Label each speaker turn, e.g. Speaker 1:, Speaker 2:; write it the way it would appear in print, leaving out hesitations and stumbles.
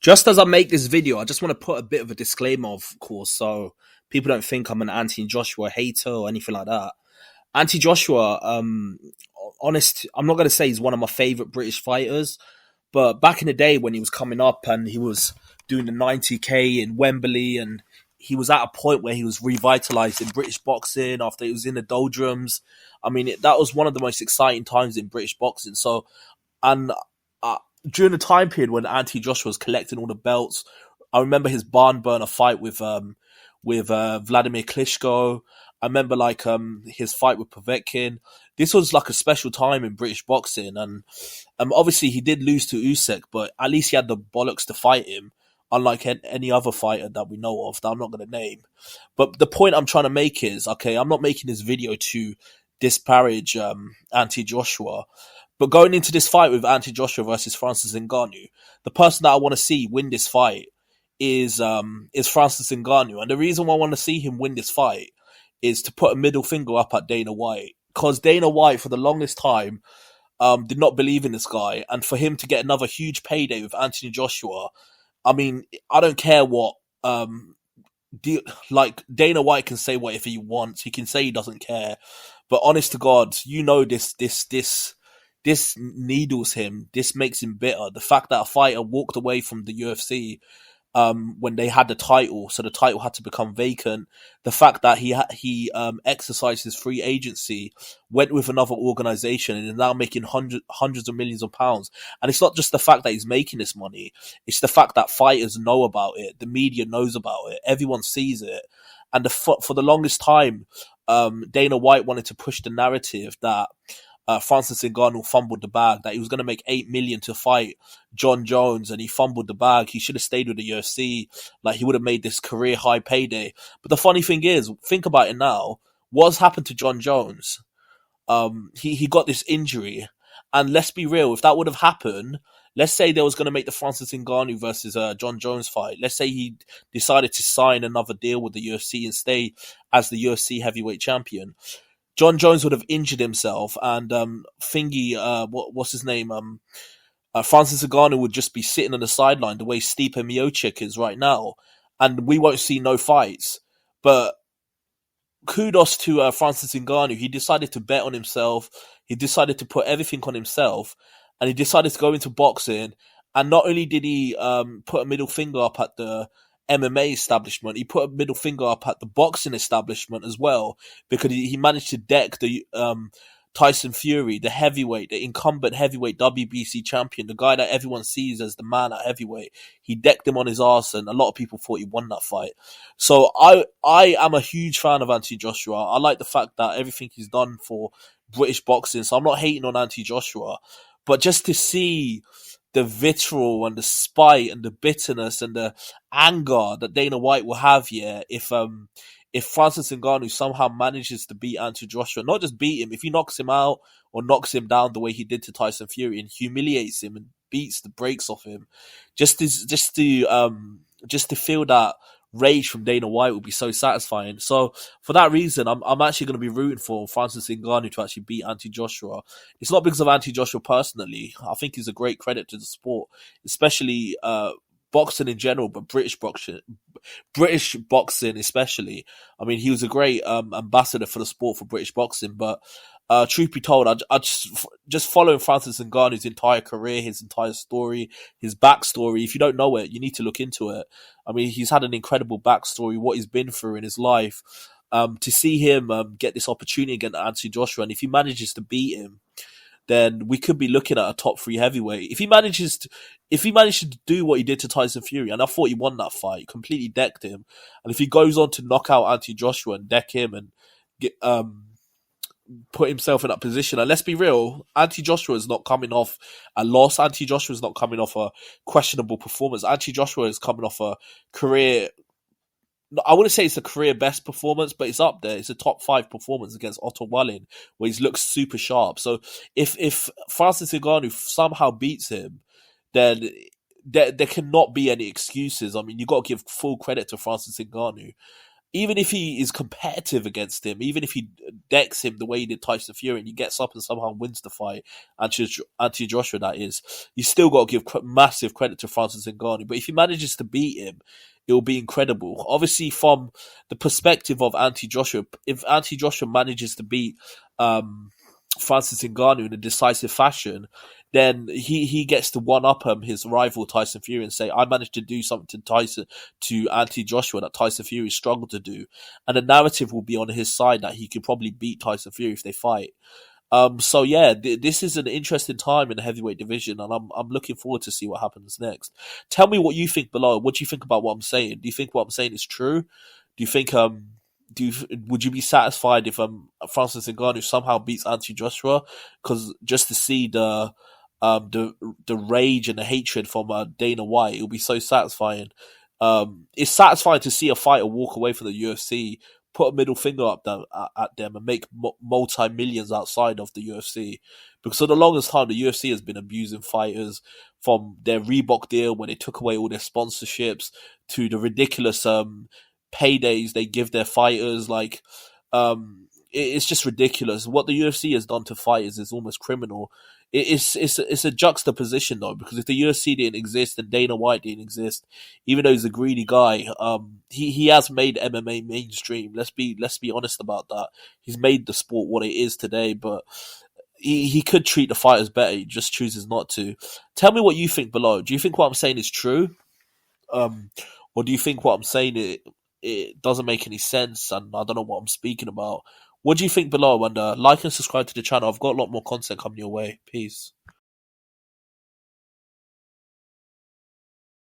Speaker 1: Just as I make this video, I just want to put a bit of a disclaimer, of course, so people don't think I'm an Anthony Joshua hater or anything like that. Anthony Joshua, honest, I'm not going to say he's one of my favorite British fighters, but back in the day when he was coming up and he was doing the 90K in Wembley, and he was at a point where he was revitalizing British boxing after he was in the doldrums. I mean, that was one of the most exciting times in British boxing. So, and uh, during the time period when Anthony Joshua was collecting all the belts, I remember his barn burner fight with Vladimir Klitschko. I remember his fight with Povetkin. This was like a special time in British boxing, and obviously he did lose to Usyk, but at least he had the bollocks to fight him, unlike any other fighter that we know of that I'm not going to name. But the point I'm trying to make is, okay, I'm not making this video to disparage Anthony Joshua, but going into this fight with Anthony Joshua versus Francis Ngannou, the person that I want to see win this fight is Francis Ngannou, and the reason why I want to see him win this fight is to put a middle finger up at Dana White, because Dana White for the longest time did not believe in this guy, and for him to get another huge payday with Anthony Joshua, I mean, I don't care what Dana White can say whatever he wants. He can say he doesn't care, but honest to God, this needles him. This makes him bitter. The fact that a fighter walked away from the UFC when they had the title, so the title had to become vacant. The fact that he exercised his free agency, went with another organization, and is now making hundreds of millions of pounds. And it's not just the fact that he's making this money; it's the fact that fighters know about it, the media knows about it, everyone sees it. And for the longest time, Dana White wanted to push the narrative that Francis Ngannou fumbled the bag, that he was going to make $8 million to fight John Jones, and he fumbled the bag. He should have stayed with the UFC. Like, he would have made this career high payday. But the funny thing is, think about it now. What's happened to John Jones? He got this injury, and let's be real, if that would have happened, let's say they was going to make the Francis Ngannou versus John Jones fight. Let's say he decided to sign another deal with the UFC and stay as the UFC heavyweight champion. John Jones would have injured himself, and what's his name? Francis Ngannou would just be sitting on the sideline the way Stipe Miocic is right now, and we won't see no fights. But kudos to Francis Ngannou. He decided to bet on himself. He decided to put everything on himself, and he decided to go into boxing. And not only did he put a middle finger up at the MMA establishment, he put a middle finger up at the boxing establishment as well, because he managed to deck the Tyson Fury, the incumbent heavyweight WBC champion, the guy that everyone sees as the man at heavyweight. He decked him on his arse, and a lot of people thought he won that fight. So I am a huge fan of Anthony Joshua. I like the fact that everything he's done for British boxing, so I'm not hating on Anthony Joshua, but just to see the vitriol and the spite and the bitterness and the anger that Dana White will have here if Francis Ngannou somehow manages to beat Anthony Joshua, not just beat him, if he knocks him out or knocks him down the way he did to Tyson Fury and humiliates him and beats the brakes off him, just to feel that rage from Dana White would be so satisfying. So for that reason, I'm actually going to be rooting for Francis Ngannou to actually beat Anthony Joshua. It's not because of Anthony Joshua personally. I think he's a great credit to the sport, especially boxing in general, but British boxing especially. I mean, he was a great ambassador for the sport for British boxing, but truth be told, I just following Francis Ngannou's entire career, his entire story, his backstory. If you don't know it, you need to look into it. I mean, he's had an incredible backstory, what he's been through in his life. To see him get this opportunity against Anthony Joshua, and if he manages to beat him, then we could be looking at a top 3 heavyweight. If he manages to do what he did to Tyson Fury, and I thought he won that fight, completely decked him, and if he goes on to knock out Anthony Joshua and deck him and get put himself in that position. And let's be real, Anthony Joshua is not coming off a loss. Anthony Joshua is not coming off a questionable performance. Anthony Joshua is coming off a career, I wouldn't say it's a career best performance, but it's up there. It's a top 5 performance against Otto Wallin, where he's looked super sharp. So if Francis Ngannou somehow beats him, then there cannot be any excuses. I mean, you got to give full credit to Francis Ngannou. even if he is competitive against him, even if he decks him the way he did Tyson Fury, and he gets up and somehow wins the fight, Anthony Joshua, that is, you still got to give massive credit to Francis Ngannou. But if he manages to beat him, it will be incredible. Obviously, from the perspective of Anthony Joshua, if Anthony Joshua manages to beat Francis Ngannou in a decisive fashion, then he gets to one up his rival Tyson Fury and say, I managed to do something to Anthony Joshua that Tyson Fury struggled to do, and the narrative will be on his side that he could probably beat Tyson Fury if they fight. So yeah, this is an interesting time in the heavyweight division, and I'm looking forward to see what happens next. Tell me what you think below. What do you think about what I'm saying? Do you think what I'm saying is true? Do you think would you be satisfied if Francis Ngannou somehow beats Anthony Joshua? Because just to see the rage and the hatred from Dana White, it'll be so satisfying. It's satisfying to see a fighter walk away from the UFC, put a middle finger up at them, and make multi millions outside of the UFC. Because for the longest time, the UFC has been abusing fighters, from their Reebok deal when they took away all their sponsorships to the ridiculous paydays they give their fighters. Like, it's just ridiculous. What the UFC has done to fighters is almost criminal. It's a juxtaposition though, because if the UFC didn't exist and Dana White didn't exist, even though he's a greedy guy, he has made MMA mainstream. Let's be honest about that. He's made the sport what it is today, but he could treat the fighters better. He just chooses not to. Tell me what you think below. Do you think what I'm saying is true? Or do you think what I'm saying it doesn't make any sense and I don't know what I'm speaking about? What do you think below? And like and subscribe to the channel. I've got a lot more content coming your way. Peace.